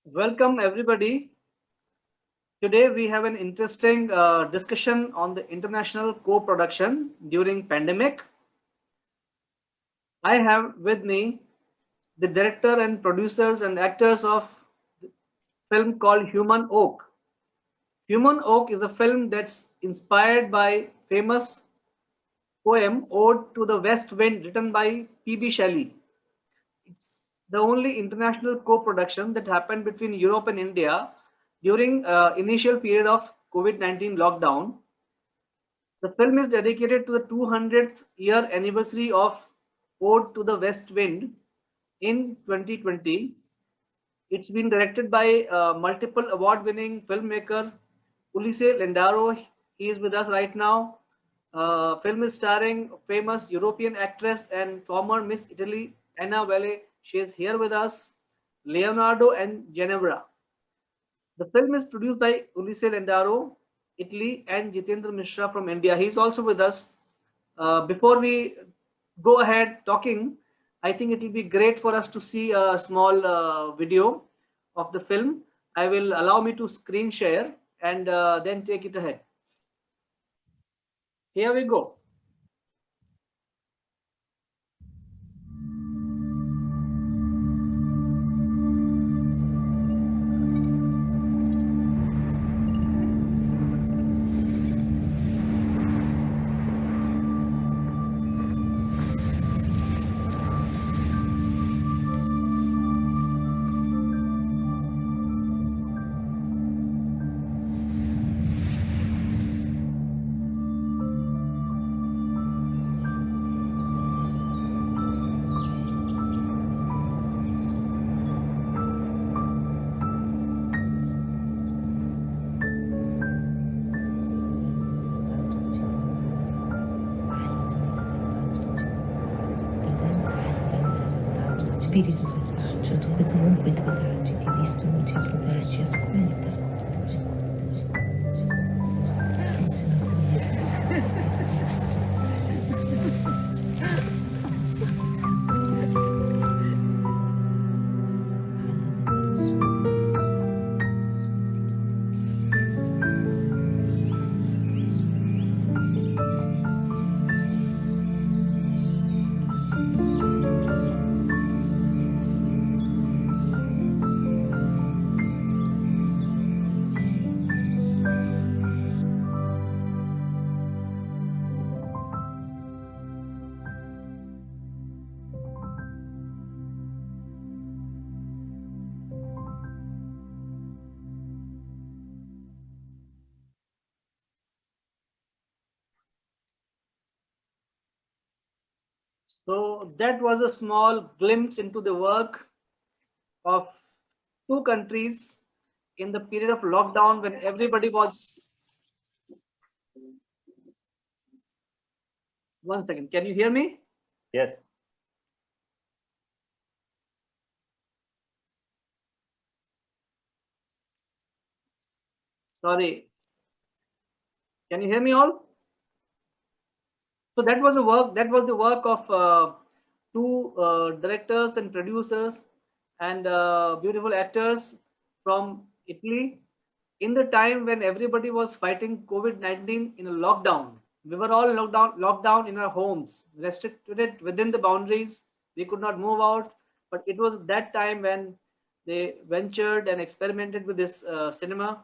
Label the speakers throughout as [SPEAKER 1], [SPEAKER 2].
[SPEAKER 1] Welcome everybody. Today we have an interesting discussion on the international co-production during pandemic. I have with me the director and producers and actors of film called Human Oak. Human Oak is a film that's inspired by famous poem Ode to the West Wind written by P.B. Shelley. It's the only international co-production that happened between Europe and India during initial period of COVID-19 lockdown. The film is dedicated to the 200th year anniversary of Ode to the West Wind in 2020. It's been directed by multiple award-winning filmmaker Ulisse Lendaro. He is with us right now. Film is starring famous European actress and former Miss Italy Anna Valle. She is here with us. Leonardo and Genevra. The film is produced by Ulisse Lendaro, Italy, and Jitendra Mishra from India. He's also with us. Before we go ahead talking, I think it will be great for us to see a small video of the film. I will allow me to screen share and then take it ahead. Here we go.
[SPEAKER 2] Spirito selvaggio, dunque comunque ti proteggi, ti distruggi, proteggi, ascolta, ascolta, ascolta, ascolta. Funziona So that was a small glimpse into the work of two countries in the period of lockdown when everybody was. One second, can you hear me?
[SPEAKER 3] Yes.
[SPEAKER 1] Sorry. Can you hear me all? So that was a work. That was the work of two directors and producers and beautiful actors from Italy. In the time when everybody was fighting COVID-19 in a lockdown, we were all locked down in our homes, restricted within the boundaries. We could not move out. But it was that time when they ventured and experimented with this cinema.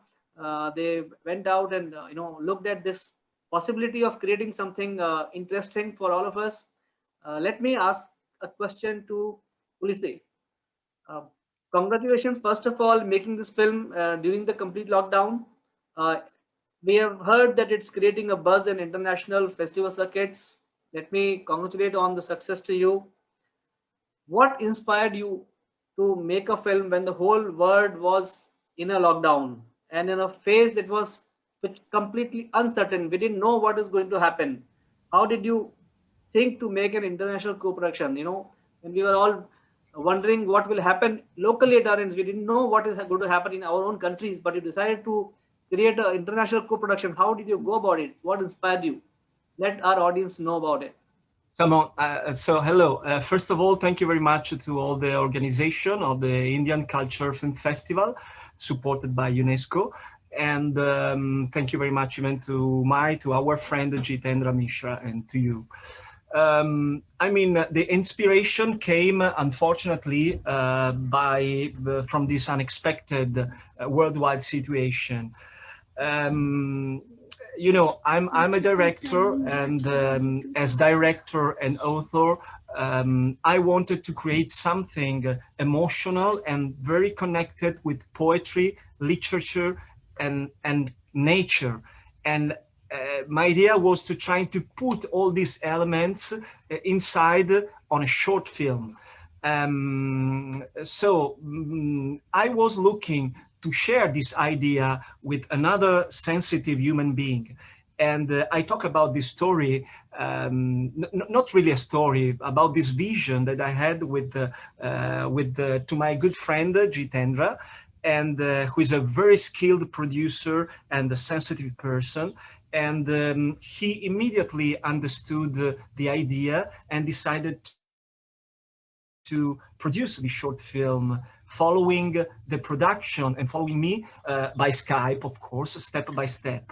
[SPEAKER 1] They went out and looked at this possibility of creating something interesting for all of us. Let me ask a question to Ulisse. Uh, Congratulations, first of all, making this film during the complete lockdown. Uh, we have heard that it's creating a buzz in international festival circuits. Let me congratulate on the success to you. What inspired you to make a film when the whole world was in a lockdown and in a phase that was completely uncertain? We didn't know what is going to happen. How did you think to make an international co-production? When we were all wondering what will happen locally at our ends, we didn't know what is going to happen in our own countries, but you decided to create an international co-production. How did you go about it? What inspired you? Let our audience know about it.
[SPEAKER 3] Come on. So hello. First of all, thank you very much to all the organization of the Indian Culture Film Festival, supported by UNESCO, and thank you very much even to our friend Jitendra Mishra and to you. I mean, the inspiration came, unfortunately, from this unexpected worldwide situation. Um, you know, I'm a director, and as director and author, I wanted to create something emotional and very connected with poetry, literature, and nature. And my idea was to try to put all these elements inside on a short film. I was looking to share this idea with another sensitive human being. And I talk about this story, not really a story, about this vision that I had to my good friend Jitendra, and who is a very skilled producer and a sensitive person. And he immediately understood the idea and decided to produce the short film, following the production and following me by Skype, of course, step by step.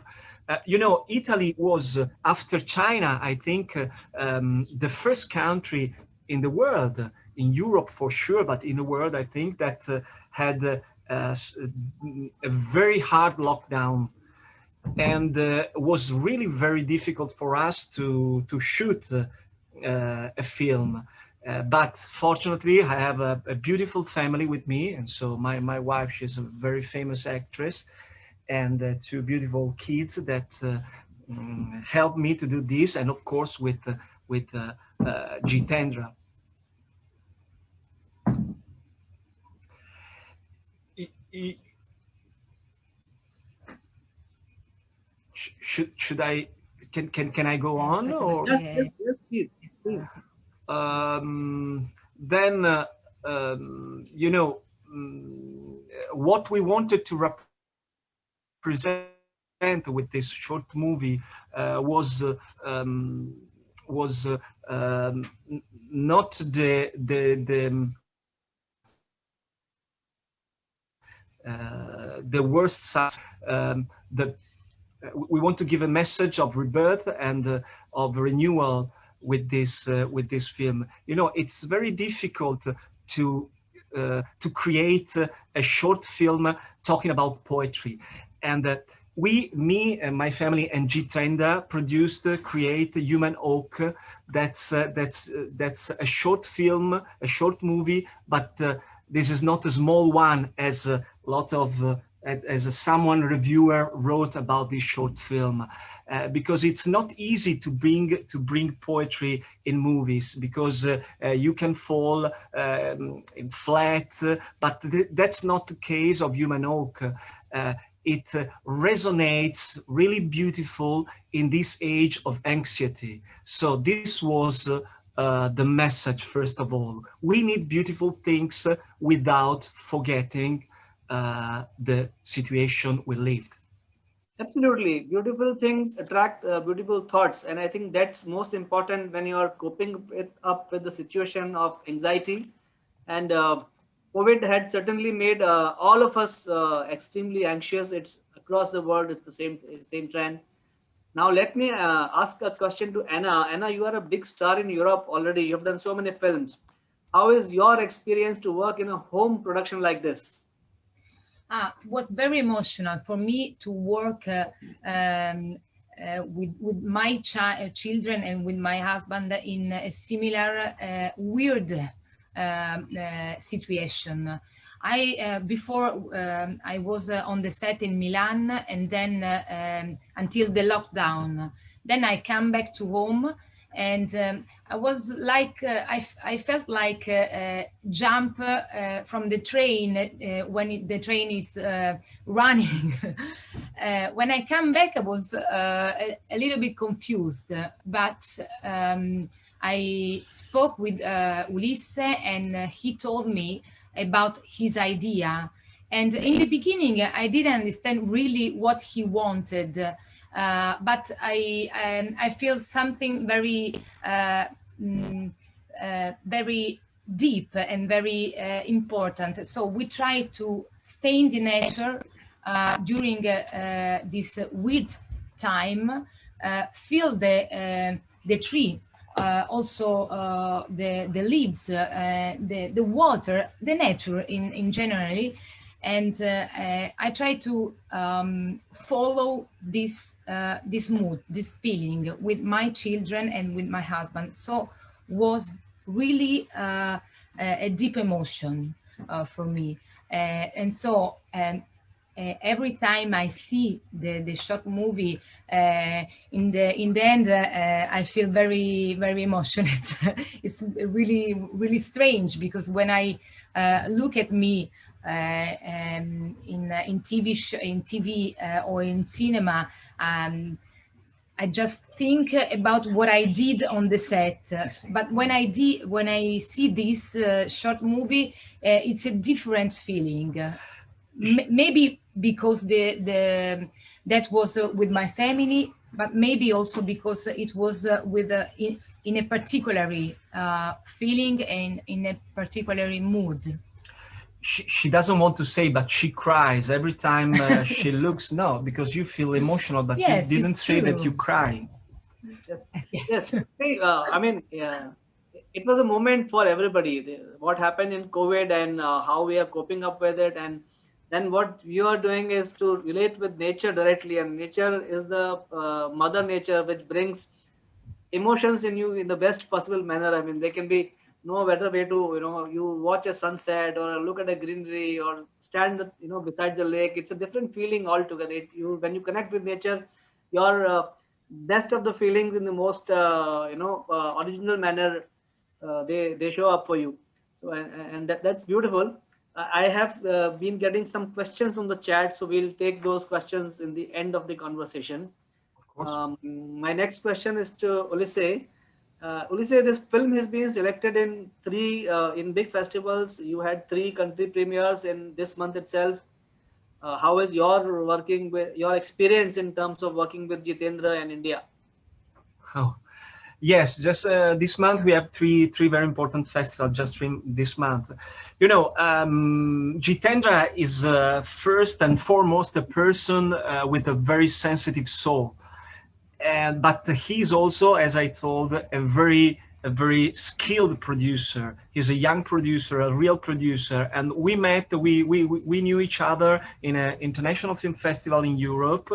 [SPEAKER 3] You know, Italy was, after China, I think, the first country in the world, in Europe for sure, but in the world, I think, that had a very hard lockdown, and was really very difficult for us to shoot a film. But fortunately, I have a beautiful family with me, and so my wife, she's a very famous actress, and two beautiful kids that helped me to do this, and of course with Jitendra. I- I- should I can I go
[SPEAKER 4] Yes,
[SPEAKER 3] on,
[SPEAKER 4] better,
[SPEAKER 3] or
[SPEAKER 2] Yes, yes,
[SPEAKER 4] yeah.
[SPEAKER 2] yes, please, please.
[SPEAKER 3] then you know, what we wanted to represent with this short movie was not the worst side. The We want to give a message of rebirth and of renewal with this film. You know, it's very difficult to create a short film talking about poetry, and me and my family and Jitendra produced create Human Oak. That's a short film, a short movie, but this is not a small one, as a lot of someone reviewer wrote about this short film. Because it's not easy to bring poetry in movies, because you can fall in flat, but that's not the case of Human Oak. It resonates really beautiful in this age of anxiety. So this was the message. First of all, we need beautiful things without forgetting the situation we lived.
[SPEAKER 2] Absolutely. Beautiful things attract beautiful thoughts. And I think that's most important when you are coping up with the situation of anxiety. And COVID had certainly made all of us extremely anxious. It's across the world, it's the same trend. Now, let me ask a question to Anna. Anna, you are a big star in Europe already. You've done so many films. How is your experience to work in a home production like this?
[SPEAKER 4] Was very emotional for me to work with my children and with my husband in a similar weird situation. I before I was on the set in Milan, and then until the lockdown. Then I come back to home, and I was like I felt like jump from the train when the train is running. When I come back, I was a little bit confused, but I spoke with Ulisse, and he told me about his idea. And in the beginning, I didn't understand really what he wanted, but I feel something very very deep and very important. So we try to stay in the nature during this weird time, feel the tree, also the leaves, the water, the nature in generally. And I try to follow this mood, this feeling with my children and with my husband. So was really a deep emotion for me. And so every time I see the short movie, in the end, I feel very emotional. It's really strange, because when I look at me in TV or in cinema, I just think about what I did on the set. But when I see this short movie, it's a different feeling. Maybe because that was with my family, but maybe also because it was with in a particular feeling and in a particular mood.
[SPEAKER 3] She doesn't want to say, but she cries every time she looks. No, because you feel emotional, but
[SPEAKER 4] Yes,
[SPEAKER 3] you didn't
[SPEAKER 4] it's
[SPEAKER 3] say that
[SPEAKER 4] true.
[SPEAKER 3] you cry.
[SPEAKER 1] Yes. See, I mean, it was a moment for everybody. What happened in COVID and how we are coping up with it, and then what you are doing is to relate with nature directly. And nature is the mother nature, which brings emotions in you in the best possible manner. I mean, there can be no better way to, you watch a sunset or look at a greenery or stand, beside the lake. It's a different feeling altogether. When you connect with nature, your best of the feelings in the most, original manner, they show up for you. So, and that's beautiful. I have been getting some questions from the chat, so we'll take those questions in the end of the conversation.
[SPEAKER 3] Of course.
[SPEAKER 1] My next question is to Ulisse. Ulisse, this film has been selected in in big festivals. You had 3 country premieres in this month itself. How is your experience in terms of working with Jitendra and India?
[SPEAKER 3] Oh, yes, just this month we have three very important festivals just this month. Jitendra is first and foremost a person with a very sensitive soul, but he's also, as I told, a very skilled producer. He's a young producer, a real producer, and we met. We knew each other in an international film festival in Europe,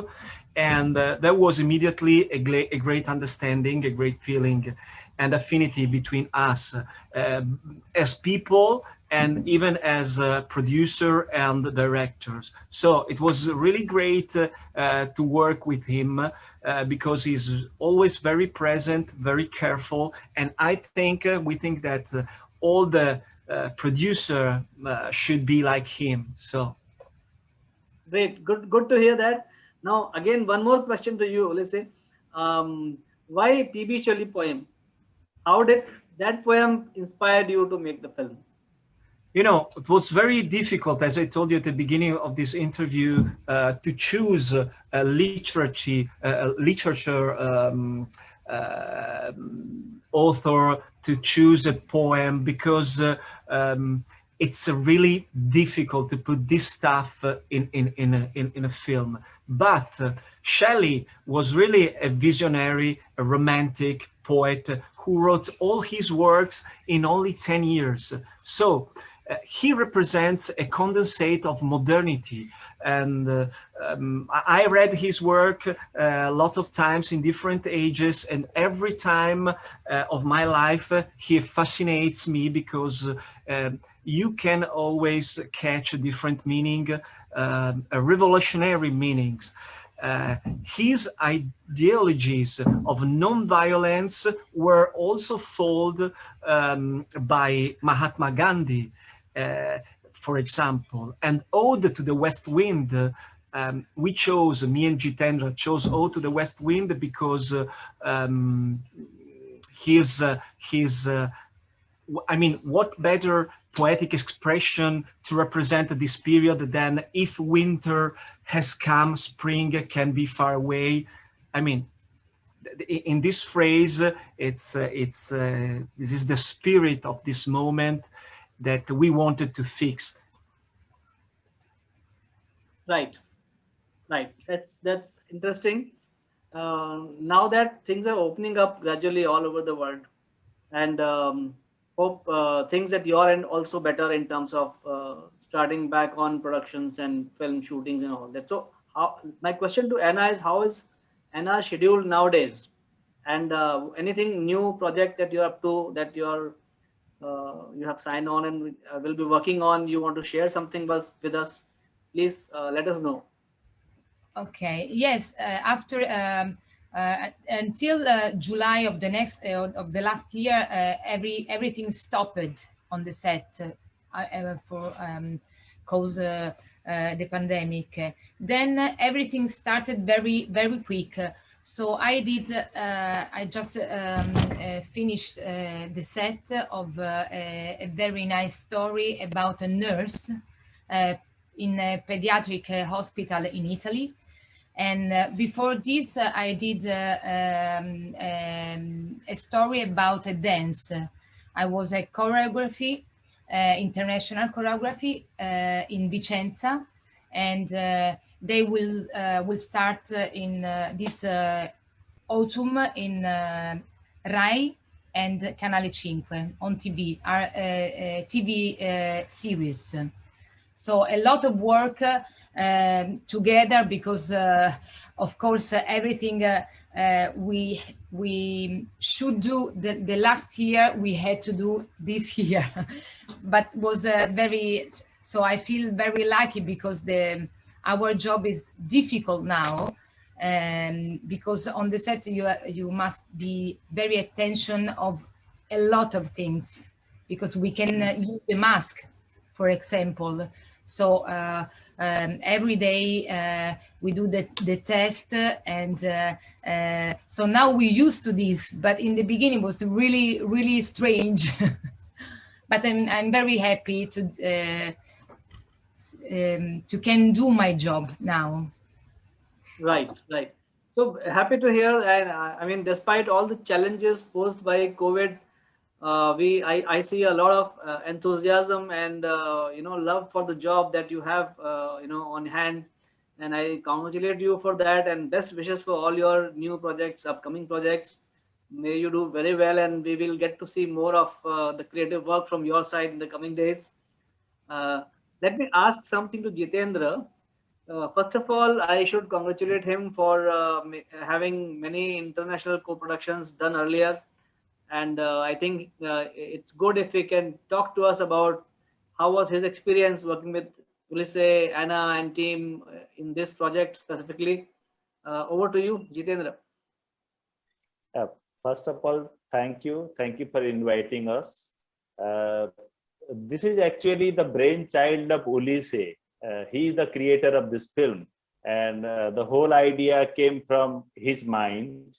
[SPEAKER 3] and there was immediately a great understanding, a great feeling, and affinity between us as people and even as producer and directors. So it was really great to work with him. Because he's always very present, very careful, and we think that all the producer should be like him. So
[SPEAKER 1] Great, good to hear that. Now, again, one more question to you, Ulisse. Why PB Choli poem? How did that poem inspire you to make the film?
[SPEAKER 3] it was very difficult, as I told you at the beginning of this interview, to choose a literature author, to choose a poem, because it's really difficult to put this stuff in a film. But Shelley was really a visionary, a romantic poet who wrote all his works in only 10 years. So he represents a condensate of modernity. And I read his work a lot of times in different ages, and every time of my life he fascinates me, because you can always catch a different meaning, revolutionary meanings. His ideologies of non-violence were also followed by Mahatma Gandhi, for example, and Ode to the West Wind. We chose, me and Jitendra chose Ode to the West Wind because what better poetic expression to represent this period than if winter has come, spring can be far away. I mean, in this phrase, this is the spirit of this moment that we wanted to fix.
[SPEAKER 2] Right, right. That's interesting. Now that things are opening up gradually all over the world, and hope things at your end also better in terms of starting back on productions and film shootings and all that. So, my question to Anna is, how is Anna's schedule nowadays? And anything new project that you're up to, that you have signed on and will be working on, you want to share something with us, please let us know.
[SPEAKER 4] Okay. Yes. After until July of the next of the last year, everything stopped on the set for cause the pandemic. Then everything started very quick. So I just finished the set of a very nice story about a nurse in a pediatric hospital in Italy. And before this, I did a story about a dance. I was a choreography, international choreography in Vicenza, and they will start in this autumn in Rai and Canale 5 on TV, our TV series. So a lot of work together, because of course everything we should do the last year we had to do this year. But was very, so I feel very lucky because our job is difficult now, because on the set you must be very attention of a lot of things, because we can use the mask, for example. So every day we do the test, and so now we're used to this, but in the beginning it was really strange. But I'm very happy to can do my job now.
[SPEAKER 2] Right, right. So happy to hear. And I mean, despite all the challenges posed by COVID, I see a lot of enthusiasm and love for the job that you have on hand, and I congratulate you for that, and best wishes for all your new projects, upcoming projects. May you do very well, and we will get to see more of the creative work from your side in the coming days. Uh, Let me ask something to Jitendra. First of all, I should congratulate him for having many international co-productions done earlier, and I think it's good if he can talk to us about how was his experience working with Ulisse, Anna, and team in this project specifically. Over to you, Jitendra.
[SPEAKER 5] Uh, First of all, thank you. Thank you for inviting us. Uh, this is actually the brainchild of Ulisse. He is the creator of this film, and the whole idea came from his mind.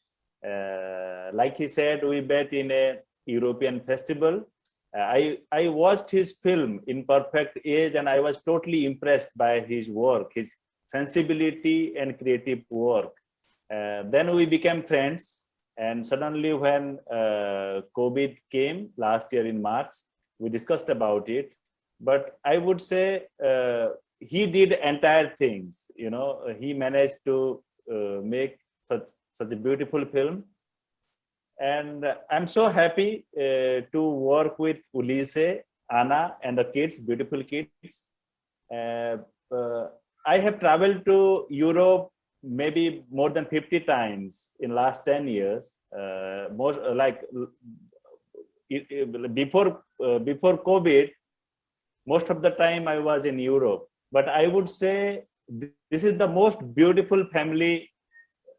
[SPEAKER 5] Like he said, we met in a European festival. I watched his film in perfect age, and I was totally impressed by his work, his sensibility and creative work. Then we became friends, and suddenly when COVID came last year in March, we discussed about it. But I would say he did entire things. He managed to make such a beautiful film. And I'm so happy to work with Ulisse, Anna, and the kids, beautiful kids. I have traveled to Europe maybe more than 50 times in last 10 years. Most before COVID, most of the time I was in Europe. But I would say this is the most beautiful family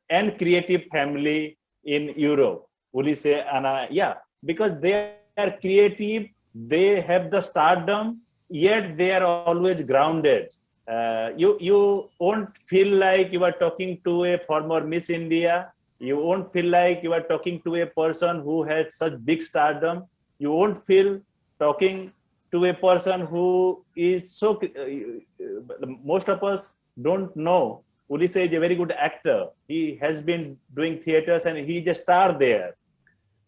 [SPEAKER 5] and creative family in Europe. Ulisse, Anna, yeah, because they are creative, they have the stardom, yet they are always grounded. You won't feel like you are talking to a former Miss India. You won't feel like you are talking to a person who has such big stardom. You won't feel talking to a person who is so. Most of us don't know Ulisse is a very good actor. He has been doing theaters and he's a star there.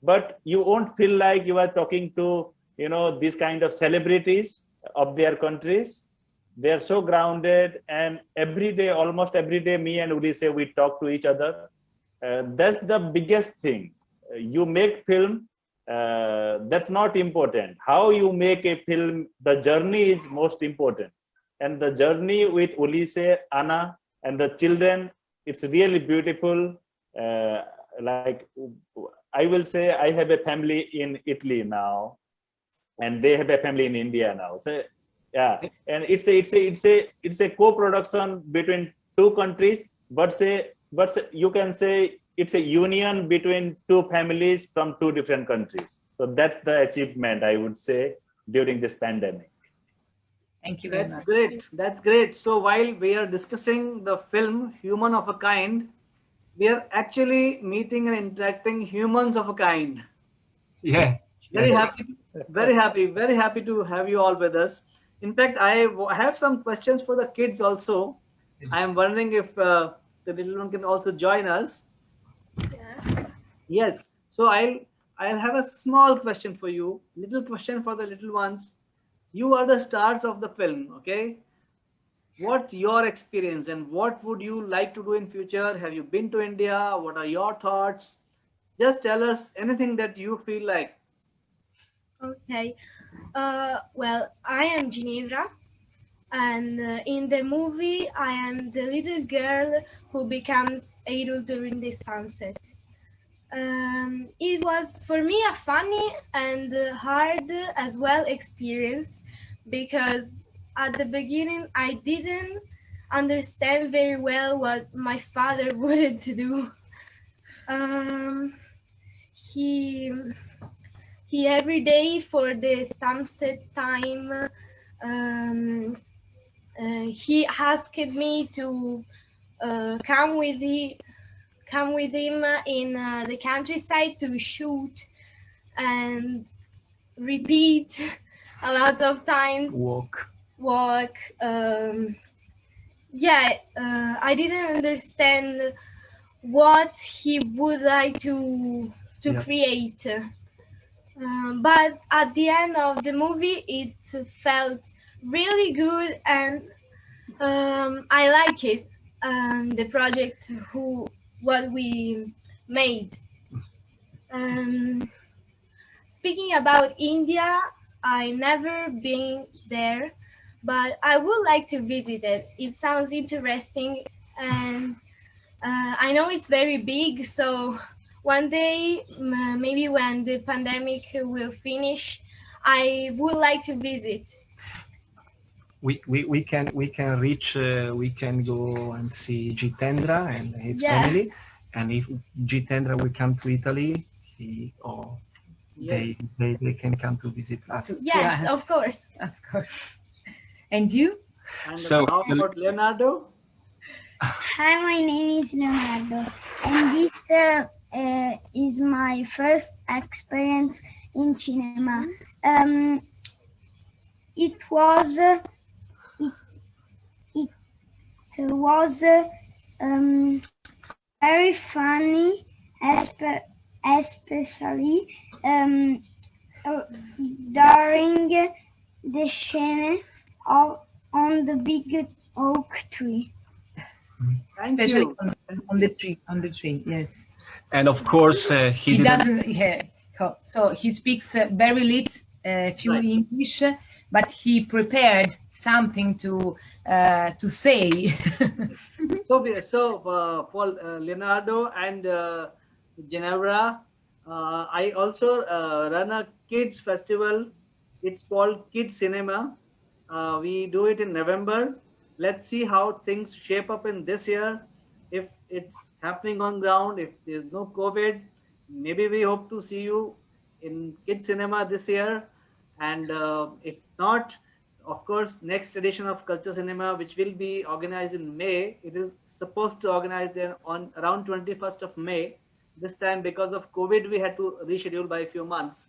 [SPEAKER 5] But you won't feel like you are talking to, these kind of celebrities of their countries. They are so grounded, and every day, almost every day, me and Ulisse, we talk to each other. That's the biggest thing. You make film, that's not important. How you make a film, the journey is most important. And the journey with Ulisse, Anna, and the children, it's really beautiful. Like I will say, I have a family in Italy now, and they have a family in India now. So yeah, and it's a co-production between two countries, but you can say it's a union between two families from two different countries. So that's the achievement, I would say, during this pandemic.
[SPEAKER 4] Thank you very
[SPEAKER 2] That's
[SPEAKER 4] much.
[SPEAKER 2] great. That's great. So while we are discussing the film Human of a Kind, we are actually meeting and interacting humans of a kind.
[SPEAKER 3] Yeah.
[SPEAKER 2] Very
[SPEAKER 3] Yes.
[SPEAKER 2] happy, very happy to have you all with us. In fact, have some questions for the kids also. I am wondering if the little one can also join us. Yes. So I'll have a small question for you. Little question for the little ones. You are the stars of the film. Okay. What's your experience and what would you like to do in future? Have you been to India? What are your thoughts? Just tell us anything that you feel like.
[SPEAKER 6] Okay. Well, I am Genevra, and in the movie, I am the little girl who becomes idol during the sunset. It was for me a funny and hard as well experience because at the beginning I didn't understand very well what my father wanted to do. Um, he every day for the sunset time he asked me to come with him in the countryside to shoot and repeat a lot of times walk. I didn't understand what he would like to create. But at the end of the movie, it felt really good, and I like it. The project, what we made. Speaking about India, I never been there, but I would like to visit it. It sounds interesting, and I know it's very big, so one day, maybe when the pandemic will finish, I would like to visit.
[SPEAKER 3] We can reach, we can go and see Jitendra and his family, and if Jitendra will come to Italy, they can come to visit us.
[SPEAKER 6] Yes, of course.
[SPEAKER 4] And you?
[SPEAKER 2] And
[SPEAKER 3] So
[SPEAKER 2] how about Leonardo?
[SPEAKER 7] Hi, my name is Leonardo, and this is my first experience in cinema. It was very funny, especially during the scene on the big oak tree.
[SPEAKER 4] Especially on the tree, yes.
[SPEAKER 3] And of course, he
[SPEAKER 4] doesn't. Yeah, so he speaks very little, few English, but he prepared something to say.
[SPEAKER 2] For Leonardo and Genevra, I also run a kids festival. It's called Kids Cinema. We do it in November. Let's see how things shape up in this year. If it's happening on ground, if there's no COVID, maybe we hope to see you in Kids Cinema this year. And if not, of course, next edition of Culture Cinema, which will be organized in May, it is supposed to organize on around 21st of May. This time, because of COVID, we had to reschedule by a few months.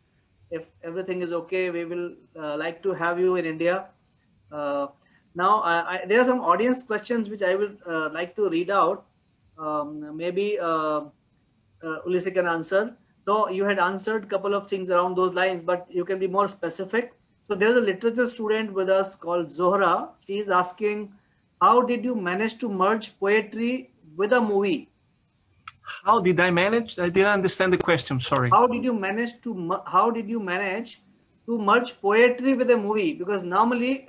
[SPEAKER 2] If everything is okay, we will like to have you in India. Now, there are some audience questions which I would like to read out. Maybe Ulisse can answer. So you had answered a couple of things around those lines, but you can be more specific. So there's a literature student with us called Zohra. She is asking, how did you manage to merge poetry with a movie?
[SPEAKER 3] How did I manage? I didn't understand the question. Sorry.
[SPEAKER 2] How did you manage to merge poetry with a movie? Because normally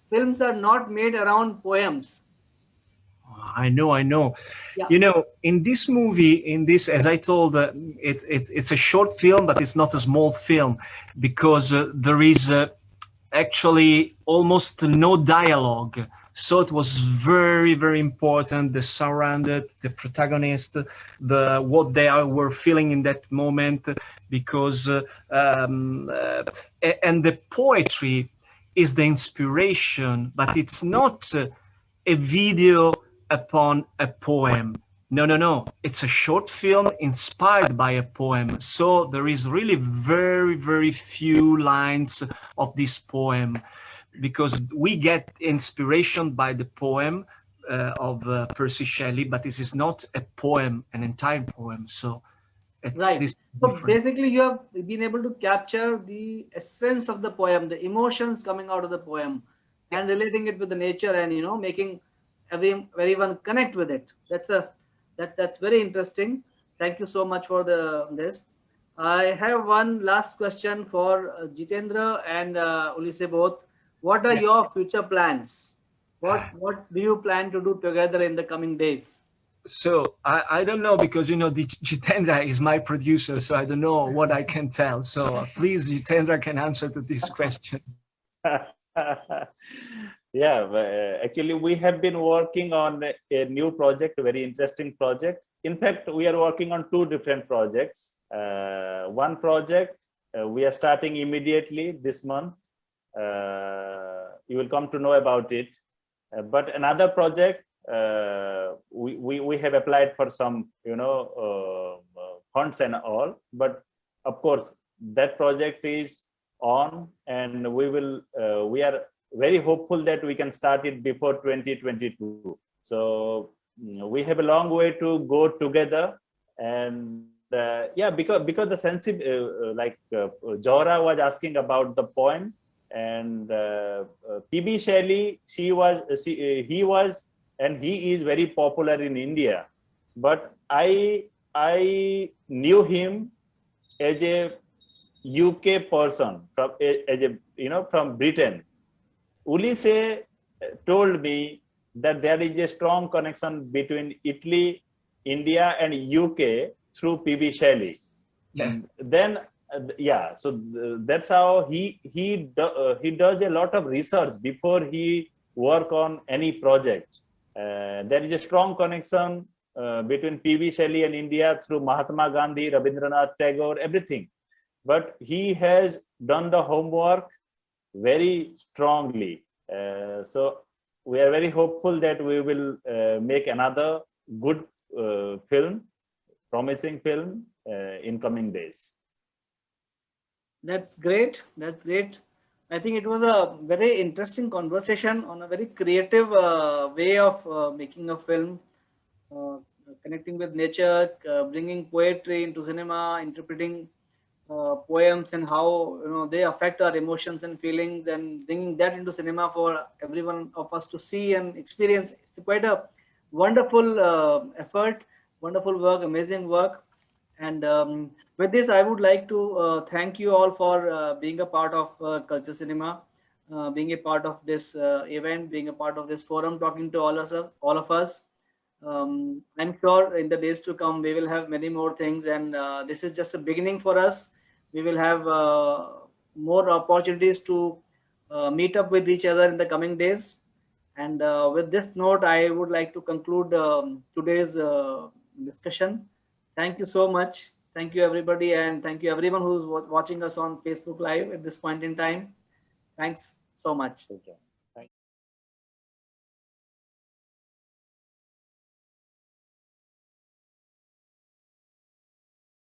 [SPEAKER 2] films are not made around poems.
[SPEAKER 3] I know.
[SPEAKER 2] Yeah.
[SPEAKER 3] You know, in this movie, as I told, it's a short film, but it's not a small film because there is actually almost no dialogue. So it was very important. The surrounded, the protagonist, what were feeling in that moment, because and the poetry is the inspiration, but it's not a video upon a poem. No. It's a short film inspired by a poem. So there is really very few lines of this poem, because we get inspiration by the poem of Percy Shelley, but this is not a poem, an entire poem. So it's
[SPEAKER 2] right.
[SPEAKER 3] this
[SPEAKER 2] So
[SPEAKER 3] different.
[SPEAKER 2] basically, you have been able to capture the essence of the poem, the emotions coming out of the poem, and relating it with the nature, and making everyone connect with it. That's very interesting. Thank you so much for this. I have one last question for Jitendra and Ulisse both. What are your future plans? What do you plan to do together in the coming days?
[SPEAKER 3] So I don't know, because Jitendra is my producer, so I don't know what I can tell. So please, Jitendra can answer to this question.
[SPEAKER 5] Yeah, actually, we have been working on a new project, a very interesting project. In fact, we are working on two different projects. One project we are starting immediately this month. You will come to know about it. But another project, we have applied for some funds and all. But of course, that project is on, and we are very hopeful that we can start it before 2022. So we have a long way to go together. And yeah, because the sensitive, like Jora was asking about the poem, and P.B. Shelley, he was and he is very popular in India, but I knew him as a UK person, from Britain. Ulisse told me that there is a strong connection between Italy, India, and UK through P.B. Shelley.
[SPEAKER 3] Yeah.
[SPEAKER 5] And then so that's how he does a lot of research before he work on any project. There is a strong connection between P.B. Shelley and India through Mahatma Gandhi, Rabindranath Tagore, everything. But he has done the homework very strongly. So we are very hopeful that we will make another good film, promising film in coming days.
[SPEAKER 2] That's great. I think it was a very interesting conversation on a very creative way of making a film, connecting with nature, bringing poetry into cinema, interpreting poems and how they affect our emotions and feelings, and bringing that into cinema for everyone of us to see and experience. It's quite a wonderful effort, wonderful work, amazing work. And with this, I would like to thank you all for being a part of Culture Cinema, being a part of this event, being a part of this forum, talking to all of us. I'm sure in the days to come, we will have many more things, and this is just a beginning for us. We will have more opportunities to meet up with each other in the coming days. And with this note, I would like to conclude today's discussion. Thank you so much. Thank you, everybody. And thank you, everyone who's watching us on Facebook Live at this point in time. Thanks so much.
[SPEAKER 5] Okay.